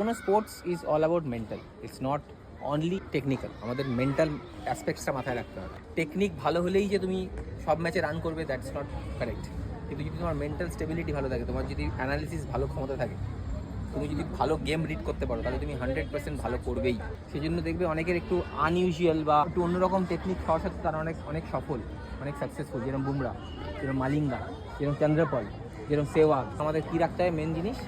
কোনো sports is all about mental, it's not only technical. আমাদের mental অ্যাসপেক্টসটা মাথায় রাখতে হবে। টেকনিক ভালো হলেই যে তুমি সব ম্যাচে রান করবে, দ্যাটস নট কারেক্ট। কিন্তু যদি তোমার মেন্টাল স্টেবিলিটি ভালো থাকে, তোমার যদি অ্যানালিসিস ভালো ক্ষমতা থাকে, তুমি যদি ভালো গেম রিড করতে পারো, তাহলে তুমি 100% ভালো করবেই। সেই জন্য দেখবে অনেকের একটু আনইউজুয়াল বা একটু অন্যরকম টেকনিক হওয়ার সাথে তারা অনেক সফল, অনেক সাকসেসফুল। যেরকম বুমরা, যেরকম মালিঙ্গা, যেরকম চন্দ্রপল, যেরকম সেওয়াগ। আমাদের কী রাখতে হয় মেন জিনিস?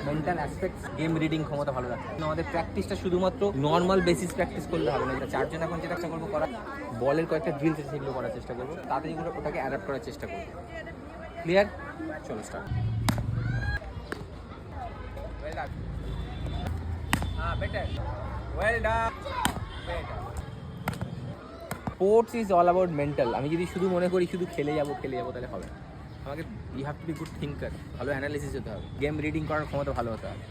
মেন্টাল অ্যাসপেক্টস, গেম রিডিং ক্ষমতা ভালো রাখতে হবে। আমাদের প্র্যাকটিসটা শুধুমাত্র নর্মাল বেসিস প্র্যাকটিস করলে হবে না। চারজন এখন যেটা চেষ্টা করবো করার, বলের কয়েকটা ড্রিলস আছে সেগুলো করার চেষ্টা করবো, তাতে যেগুলো ওটাকে অ্যাডাপ্ট করার চেষ্টা করবো। ক্লিয়ার? চলো স্টার্ট। Well done. হ্যাঁ, better. Well done. Better. Sports is all about mental. আমি যদি শুধু মনে করি শুধু খেলে যাবো তাহলে হবে না। আমাকে you have to be good thinker, ভালো অ্যানালিসিস হতে হবে, গেম রিডিং করার ক্ষমতা ভালো হতে হবে।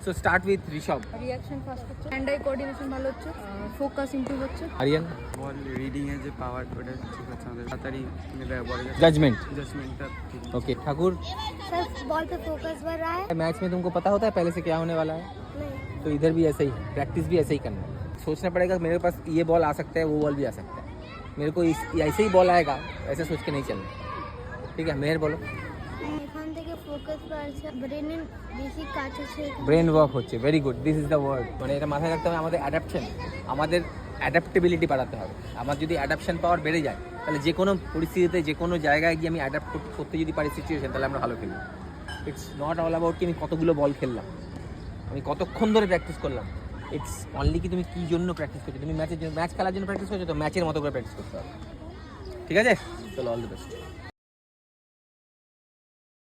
So start with Rishabh. Reaction fast হচ্ছে, হ্যান্ড আই কোঅর্ডিনেশন ভালো হচ্ছে, ফোকাস ইমপ্রুভ হচ্ছে। আরিয়ান। বল রিডিং এর যে পাওয়ার ওটা ঠিক আছে, আমাদের তাড়াতাড়ি বলে जजमेंट ठीक है। ओके। ठाकुर, सर बॉल पे फोकस बढ़ रहा है। मैच में तुमको पता होता है पहले से क्या होने वाला है? नहीं। तो इधर भी ऐसा ही है, प्रैक्टिस भी ऐसे ही करना है। सोचना पड़ेगा मेरे पास ये बॉल आ सकता है, वो बॉल भी आ सकता है, मेरे को ऐसे ही बॉल आएगा, ऐसे सोच के नहीं चलना। ठीक है, मेहर बोलो। এখান থেকে ফোকাস বাড়ছে, ব্রেনের বেশি কাজ হচ্ছে। ব্রেন ওয়ার্ক হচ্ছে, very good, this is the word. মানে এটা মাথায় রাখতে হবে, আমাদের অ্যাডাপশন, আমাদের অ্যাডাপ্টেবিলিটি বাড়াতে হবে। আমার যদি অ্যাডাপশন পাওয়ার বেড়ে যায়, তাহলে যে কোনো পরিস্থিতিতে যে কোনো জায়গায় গিয়ে আমি অ্যাডাপ্ট করতে যদি পারি সিচুয়েশন, তাহলে আমরা ভালো খেলবো। ইটস নট অল অ্যাবাউট কি আমি কতগুলো বল খেললাম, আমি কতক্ষণ ধরে প্র্যাকটিস করলাম। ইটস অনলি কি তুমি কী জন্য প্র্যাকটিস করছো। তুমি ম্যাচ খেলার জন্য প্র্যাকটিস করছো, তো ম্যাচের মতো করে প্র্যাকটিস করতে হবে। ঠিক আছে, চলো, অল দ্য বেস্ট।